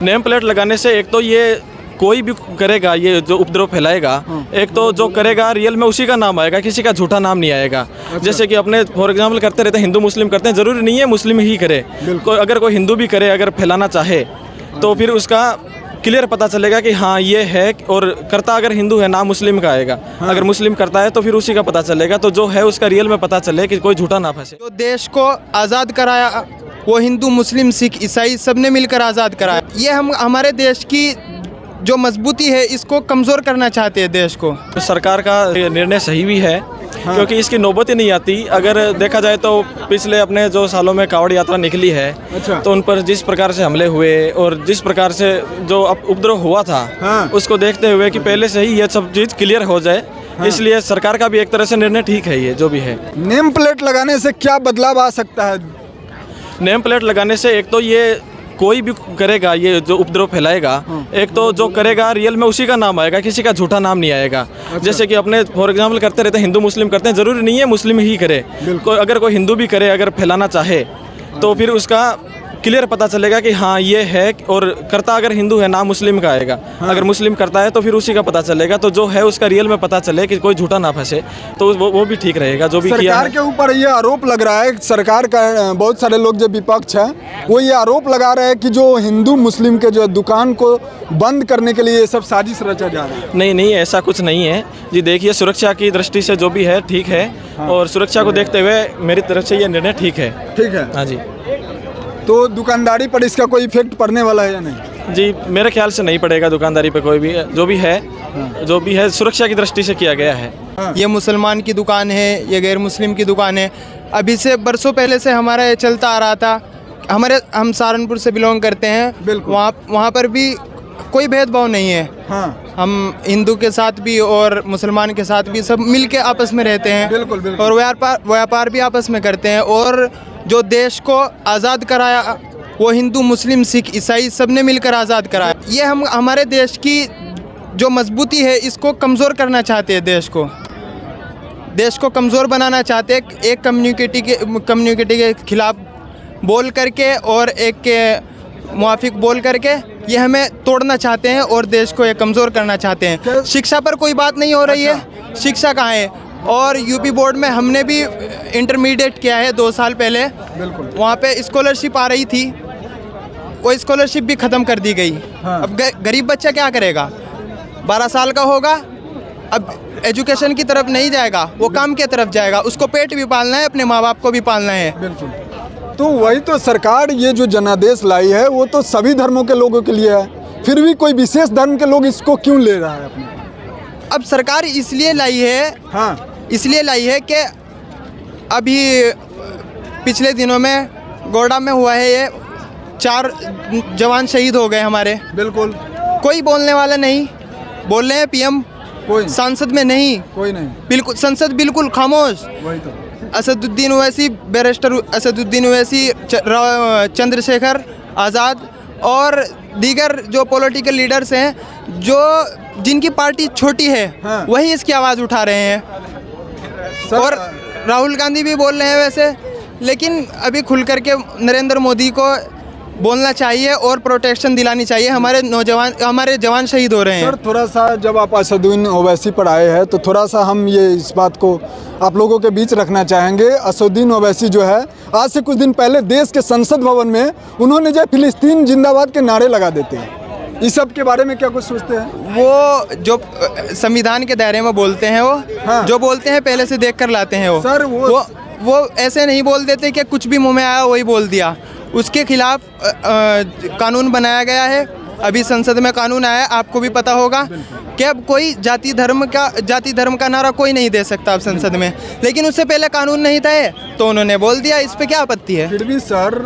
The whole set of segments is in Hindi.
नेम प्लेट लगाने से एक तो ये कोई भी करेगा, ये जो उपद्रव फैलाएगा, एक तो जो करेगा रियल में उसी का नाम आएगा, किसी का झूठा नाम नहीं आएगा। जैसे कि अपने फॉर एग्जांपल करते रहते हैं, हिंदू मुस्लिम करते हैं, ज़रूरी नहीं है मुस्लिम ही करे। अगर कोई हिंदू भी करे, अगर फैलाना चाहे तो फिर उसका क्लियर पता चलेगा कि हाँ ये है, और करता अगर हिंदू है नाम मुस्लिम का आएगा। अगर मुस्लिम करता है तो फिर उसी का पता चलेगा, तो जो है उसका रियल में पता चले कि कोई झूठा ना फंसे। जो देश को आज़ाद कराया वो हिंदू मुस्लिम सिख ईसाई सबने मिलकर आज़ाद कराया। ये हमारे देश की जो मजबूती है इसको कमज़ोर करना चाहते हैं देश को। सरकार का निर्णय सही भी है, क्योंकि इसकी नौबत ही नहीं आती। अगर देखा जाए तो पिछले अपने जो सालों में कावड़ यात्रा निकली है, तो उन पर जिस प्रकार से हमले हुए और जिस प्रकार से जो उपद्रव हुआ था, उसको देखते हुए कि पहले से ही ये सब चीज़ क्लियर हो जाए, इसलिए सरकार का भी एक तरह से निर्णय ठीक है। ये जो भी है, नेम प्लेट लगाने से क्या बदलाव आ सकता है? नेम प्लेट लगाने से एक तो ये कोई भी करेगा, ये जो उपद्रव फैलाएगा, एक तो जो करेगा रियल में उसी का नाम आएगा, किसी का झूठा नाम नहीं आएगा। जैसे कि अपने फॉर एग्जांपल करते रहते हैं, हिंदू मुस्लिम करते हैं, ज़रूरी नहीं है मुस्लिम ही करे। अगर कोई हिंदू भी करे, अगर फैलाना चाहे तो फिर उसका क्लियर पता चलेगा कि हाँ ये है, और करता अगर हिंदू है नाम मुस्लिम का आएगा। अगर मुस्लिम करता है तो फिर उसी का पता चलेगा, तो जो है उसका रियल में पता चले कि कोई झूठा ना फंसे, तो वो भी ठीक रहेगा। जो भी किया सरकार के ऊपर ये आरोप लग रहा है, सरकार का बहुत सारे लोग जो विपक्ष है वो ये आरोप लगा रहे हैं कि जो हिंदू मुस्लिम के जो दुकान को बंद करने के लिए ये सब साजिश रचा जा रहा है। नहीं, ऐसा कुछ नहीं है जी। देखिए, सुरक्षा की दृष्टि से जो भी है ठीक है, और सुरक्षा को देखते हुए मेरी तरफ से ये निर्णय ठीक है। ठीक है, हाँ जी। तो दुकानदारी पर इसका कोई इफेक्ट पड़ने वाला है या नहीं? जी, मेरे ख्याल से नहीं पड़ेगा दुकानदारी पे कोई भी। जो भी है सुरक्षा की दृष्टि से किया गया है। ये मुसलमान की दुकान है, ये गैर मुस्लिम की दुकान है। अभी से बरसों पहले से हमारा ये चलता आ रहा था। हम सहारनपुर से बिलोंग करते हैं, वहाँ पर भी कोई भेदभाव नहीं है। हम हिंदू के साथ भी और मुसलमान के साथ भी सब मिल के आपस में रहते हैं। बिल्कुल। और व्यापार भी आपस में करते हैं। और जो देश को आज़ाद कराया वो हिंदू मुस्लिम सिख ईसाई सबने मिलकर आज़ाद कराया। ये हमारे देश की जो मजबूती है इसको कमज़ोर करना चाहते हैं। देश को कमज़ोर बनाना चाहते हैं, एक कम्युनिटी के खिलाफ बोल करके और एक के मुआफिक बोल करके ये हमें तोड़ना चाहते हैं और देश को ये कमज़ोर करना चाहते हैं। शिक्षा पर कोई बात नहीं हो रही है, शिक्षा कहाँ है? और यूपी बोर्ड में हमने भी इंटरमीडिएट किया है 2 साल पहले। वहाँ पे स्कॉलरशिप आ रही थी, वो स्कॉलरशिप भी ख़त्म कर दी गई। अब गरीब बच्चा क्या करेगा? 12 साल का होगा, अब एजुकेशन की तरफ नहीं जाएगा, वो काम की तरफ जाएगा। उसको पेट भी पालना है, अपने माँ बाप को भी पालना है। तो वही तो सरकार ये जो जनादेश लाई है वो तो सभी धर्मों के लोगों के लिए है, फिर भी कोई विशेष धर्म के लोग इसको क्यों ले रहा है अपने? अब सरकार इसलिए लाई है, इसलिए लाई है कि अभी पिछले दिनों में गोड्डा में हुआ है, ये 4 जवान शहीद हो गए हमारे। बिल्कुल। कोई बोलने वाला नहीं, बोल रहे हैं पीएम, कोई संसद में नहीं, कोई नहीं, बिल्कुल संसद बिल्कुल खामोश। वही तो। असदुद्दीन ओवैसी, बैरिस्टर असदुद्दीन ओवैसी, चंद्रशेखर आज़ाद और दीगर जो पॉलिटिकल लीडर्स हैं, जिनकी पार्टी छोटी है, वही इसकी आवाज़ उठा रहे हैं। और राहुल गांधी भी बोल रहे हैं वैसे, लेकिन अभी खुल करके नरेंद्र मोदी को बोलना चाहिए और प्रोटेक्शन दिलानी चाहिए। हमारे जवान शहीद हो रहे हैं। सर, थोड़ा सा जब आप असदुद्दीन ओवैसी पर आए हैं तो थोड़ा सा हम ये इस बात को आप लोगों के बीच रखना चाहेंगे। असदुद्दीन ओवैसी जो है, आज से कुछ दिन पहले देश के संसद भवन में उन्होंने जो फिलिस्तीन जिंदाबाद के नारे लगा देते हैं। इस सब के बारे में क्या कुछ सोचते हैं? वो जो संविधान के दायरे में बोलते हैं, वो जो बोलते हैं पहले से देख कर लाते हैं। वो सर वो ऐसे नहीं बोल देते कि कुछ भी मुँह में आया वही बोल दिया। उसके खिलाफ कानून बनाया गया है। अभी संसद में कानून आया है, आपको भी पता होगा कि अब कोई जाति धर्म का नारा कोई नहीं दे सकता अब संसद में। लेकिन उससे पहले कानून नहीं था, तो उन्होंने बोल दिया। इस पे क्या आपत्ति है? फिर भी सर,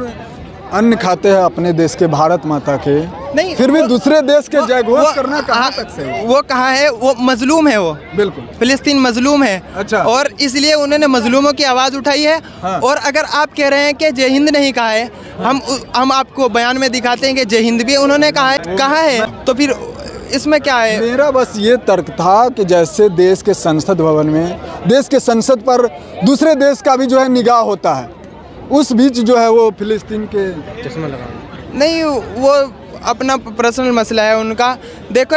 अन्न खाते हैं अपने देश के भारत माता के, नहीं, फिर भी दूसरे देश के जयघोष करना कहाँ तक से? वो कहाँ है? वो मजलूम है। वो बिल्कुल फिलिस्तीन मजलूम है। अच्छा। और इसलिए उन्होंने मजलूमों की आवाज़ उठाई है। और अगर आप कह रहे हैं कि जय हिंद नहीं कहा है, हम आपको बयान में दिखाते हैं कि जय हिंद भी उन्होंने कहा है, तो फिर इसमें क्या है? मेरा बस ये तर्क था कि जैसे देश के संसद भवन में, देश के संसद पर दूसरे देश का भी जो है निगाह होता है, उस बीच जो है वो फिलिस्तीन के नहीं, वो अपना पर्सनल मसला है उनका। देखो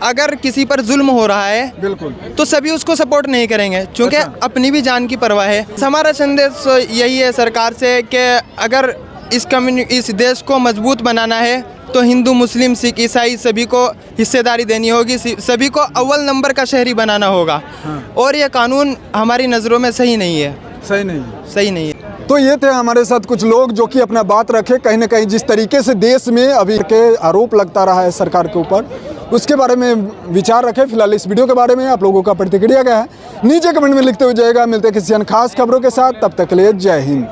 अगर किसी पर जुल्म हो रहा है बिल्कुल, तो सभी उसको सपोर्ट नहीं करेंगे, क्योंकि अपनी भी जान की परवाह है। हमारा संदेश यही है सरकार से कि अगर इस देश को मजबूत बनाना है तो हिंदू, मुस्लिम, सिख, ईसाई सभी को हिस्सेदारी देनी होगी, सभी को अव्वल नंबर का शहरी बनाना होगा। और ये कानून हमारी नज़रों में सही नहीं है, सही नहीं, सही नहीं है। तो ये थे हमारे साथ कुछ लोग जो कि अपना बात रखे। कहीं ना कहीं जिस तरीके से देश में अभी के आरोप लगता रहा है सरकार के ऊपर, उसके बारे में विचार रखे। फिलहाल इस वीडियो के बारे में आप लोगों का प्रतिक्रिया क्या है नीचे कमेंट में लिखते हुए जाएगा। मिलते हैं किसी अन्य खास खबरों के साथ, तब तक के लिए जय हिंद।